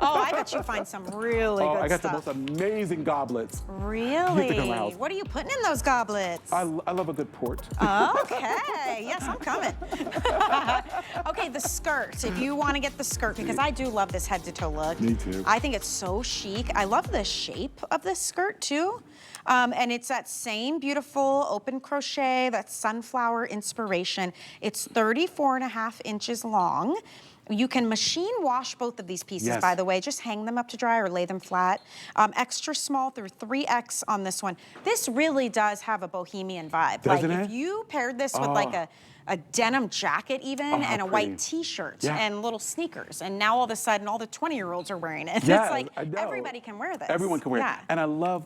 Oh, I bet you find some really good stuff. I got the most amazing goblets. Really? You have to come to my house. What are you putting in those goblets? I love a good port. Okay, yes, I'm coming. Okay, the skirt, if you want to get the skirt, because I do love this head to toe look. Me too. I think it's so chic. I love the shape of this skirt too. And it's that same beautiful open crochet, that sunflower inspiration. It's 34.5 inches long. You can machine wash both of these pieces, by the way. Just hang them up to dry or lay them flat. Extra small through 3X on this one. This really does have a bohemian vibe. Doesn't like it? If you paired this with like a denim jacket even and a white t-shirt and little sneakers, and now all of a sudden all the 20-year-olds are wearing it. Yeah, it's like everybody can wear this. Everyone can wear it. And I love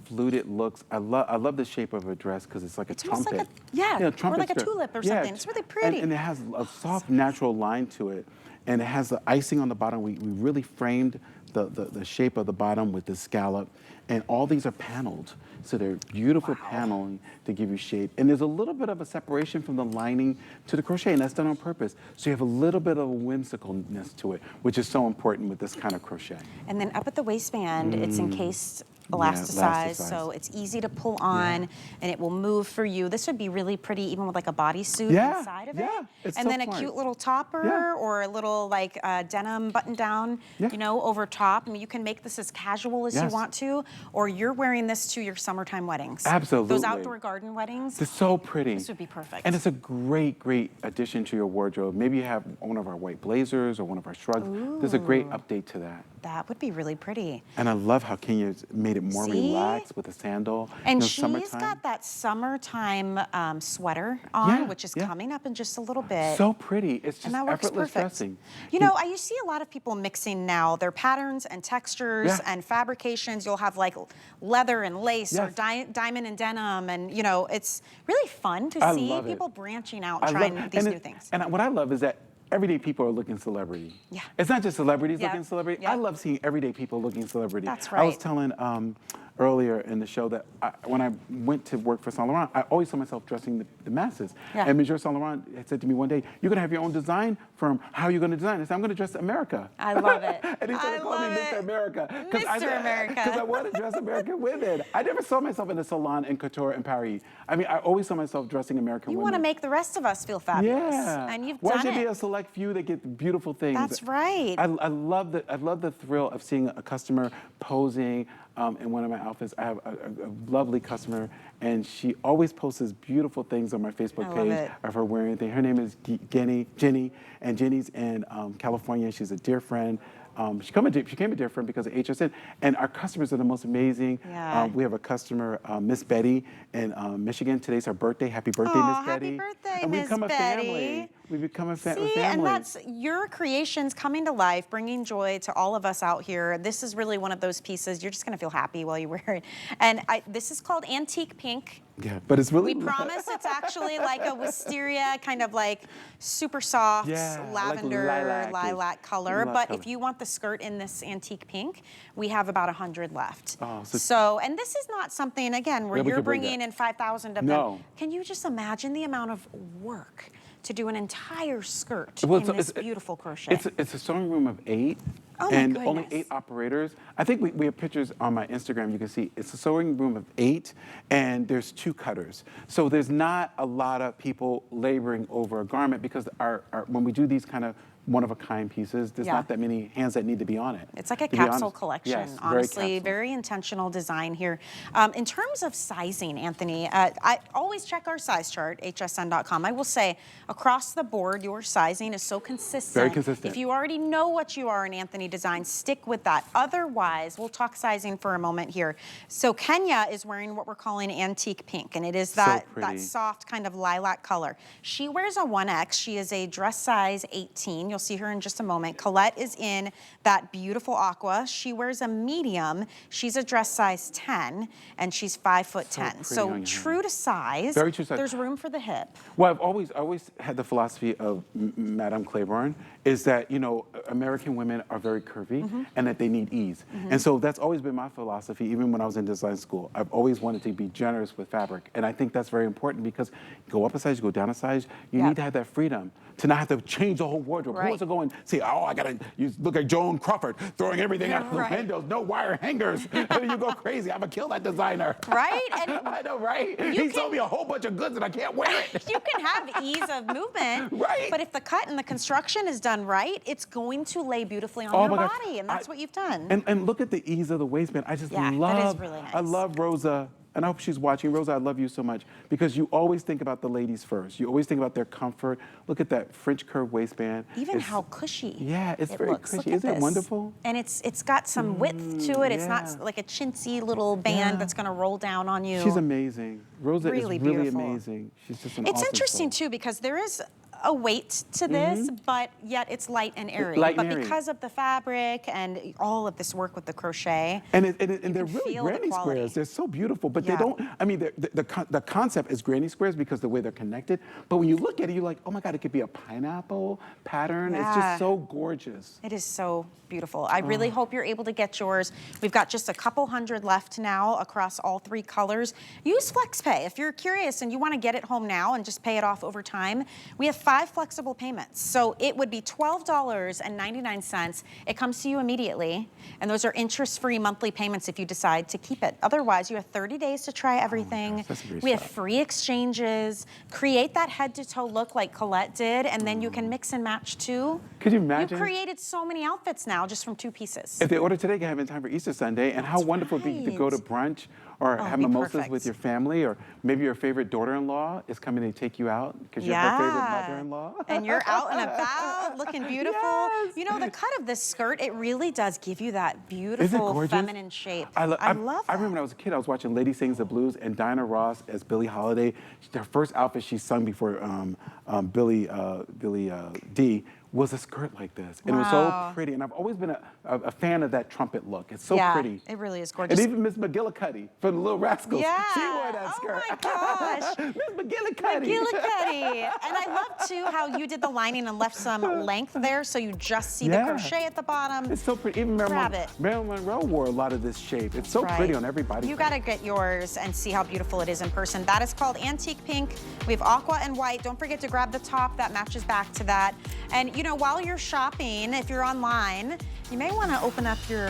fluted looks. I love the shape of a dress because it's like a trumpet. Like a, trumpet or like a skirt. tulip or something. It's really pretty. And it has a soft, natural line to it. And it has the icing on the bottom. We really framed the shape of the bottom with the scallop. And all these are paneled. So they're beautiful paneling to give you shape. And there's a little bit of a separation from the lining to the crochet, and that's done on purpose. So you have a little bit of a whimsicalness to it, which is so important with this kind of crochet. And then up at the waistband, it's encased elasticized, so it's easy to pull on, and it will move for you. This would be really pretty even with like a bodysuit inside of it. And then a cute little topper or a little like denim button down, you know, over top. I mean, you can make this as casual as you want to, or you're wearing this to your summertime weddings. Absolutely. Those outdoor garden weddings. It's so pretty. This would be perfect. And it's a great, great addition to your wardrobe. Maybe you have one of our white blazers or one of our shrugs. There's a great update to that. That would be really pretty. And I love how Kenya's made it more relaxed with a sandal. And she's got that summertime sweater on, which is coming up in just a little bit. So pretty. It's just effortless dressing. You know, you see a lot of people mixing now their patterns and textures and fabrications. You'll have like leather and lace or diamond and denim. And, you know, it's really fun to see people branching out and trying these new things. And what I love is that everyday people are looking celebrity. Yeah. It's not just celebrities looking celebrity. I love seeing everyday people looking celebrity. That's right. I was telling earlier in the show that when I went to work for Saint Laurent, I always saw myself dressing the masses. And Monsieur Saint Laurent had said to me one day, "You're going to have your own design firm. How are you going to design?" I said, "I'm going to dress America." I love it. And he started calling me Mr. America. Mr. America. Because I want to dress American women. I never saw myself in a salon in couture in Paris. I mean, I always saw myself dressing American women. You want to make the rest of us feel fabulous. Yeah. And you've Why done should it. be a select few that get beautiful things? That's right. I love the thrill of seeing a customer posing in one of my outfits. I have a lovely customer, and she always posts these beautiful things on my Facebook page of her wearing anything. Her name is Jenny, and Jenny's in California. She's a dear friend. She became a dear friend because of HSN, and our customers are the most amazing. We have a customer, Miss Betty, in Michigan. Today's her birthday. Happy birthday, Miss Betty! Happy birthday, and we Miss become a Betty. family. We become a family. And that's your creations coming to life, bringing joy to all of us out here. This is really one of those pieces. You're just going to feel happy while you wear it. And this is called Antique Pink. Yeah, but it's really... We promise it's actually like a wisteria, kind of like super soft lavender, like lilac color. But if you want the skirt in this antique pink, we have about 100 left. So, and this is not something, again, where you're bringing in 5,000 of them. Can you just imagine the amount of work to do an entire skirt in this beautiful crochet? It's a sewing room of 8. And only 8 operators. I think we have pictures on my Instagram. You can see it's a sewing room of 8, and there's 2 cutters. So there's not a lot of people laboring over a garment because when we do these kind of one-of-a-kind pieces, there's not that many hands that need to be on it. It's like a capsule collection, honestly. Very intentional design here. In terms of sizing, Anthony, I always check our size chart, hsn.com. I will say, across the board, your sizing is so consistent. Very consistent. If you already know what you are in Anthony Design, stick with that. Otherwise, we'll talk sizing for a moment here. So Kenya is wearing what we're calling antique pink, and it is that soft kind of lilac color. She wears a 1X. She is a dress size 18. You'll see her in just a moment. Colette is in that beautiful aqua. She wears a medium. She's a dress size 10, and she's 5'10". So true to size. Very true to size. There's room for the hip. Well, I've always had the philosophy of Madame Claiborne is that, you know, American women are very curvy and that they need ease. And so that's always been my philosophy, even when I was in design school. I've always wanted to be generous with fabric. And I think that's very important because you go up a size, you go down a size, you need to have that freedom to not have to change the whole wardrobe. who wants to go and say, oh, you look like Joan Crawford throwing everything out the windows, no wire hangers. You go crazy. I'm going to kill that designer. Right? And I know, right? He sold me a whole bunch of goods and I can't wear it. You can have ease of movement, right? But if the cut and the construction is done right, it's going to lay beautifully on your body, and that's what you've done. And look at the ease of the waistband. I just love, that is really nice. I love Rosa. And I hope she's watching. Rosa, I love you so much because you always think about the ladies first. You always think about their comfort. Look at that French curve waistband. Even how cushy. Yeah, it's very cushy. Isn't it wonderful? And it's got some width to it. It's not like a chintzy little band that's going to roll down on you. She's amazing. Rosa is really beautiful. amazing. She's just an It's awesome interesting soul. too because there is a weight to this, but yet it's light and airy. Because of the fabric and all of this work with the crochet, and they're really granny squares. They're so beautiful, but they don't. I mean, the concept is granny squares because the way they're connected. But when you look at it, you're like, oh my God, it could be a pineapple pattern. It's just so gorgeous. It is so beautiful. I really hope you're able to get yours. We've got just a couple hundred left now across all 3 colors. Use FlexPay if you're curious and you want to get it home now and just pay it off over time. We have 5 flexible payments. So it would be $12.99. It comes to you immediately. And those are interest-free monthly payments if you decide to keep it. Otherwise, you have 30 days to try everything. We have free exchanges. Create that head-to-toe look like Colette did, and then you can mix and match too. Could you imagine? You've created so many outfits now just from 2 pieces. If they order today, they can have it in time for Easter Sunday. And how wonderful it would be to go to brunch or have mimosas with your family, or maybe your favorite daughter-in-law is coming to take you out because you're her favorite mother-in-law. And you're out and about looking beautiful. Yes. You know, the cut of this skirt, it really does give you that beautiful feminine shape. I love that. I remember when I was a kid, I was watching Lady Sings the Blues, and Diana Ross as Billie Holiday. Her first outfit she sung before Billie D was a skirt like this. And it was so pretty. And I've always been a fan of that trumpet look. It's so pretty. It really is gorgeous. And even Miss McGillicuddy from the Little Rascals, she wore that skirt. Oh my gosh. Miss McGillicuddy. McGillicuddy. And I love too how you did the lining and left some length there so you just see the crochet at the bottom. It's so pretty. Even Marilyn Monroe wore a lot of this shape. It's so pretty on everybody. You gotta get yours and see how beautiful it is in person. That is called Antique Pink. We have aqua and white. Don't forget to grab the top that matches back to that. And you know, while you're shopping, if you're online, you may want to open up your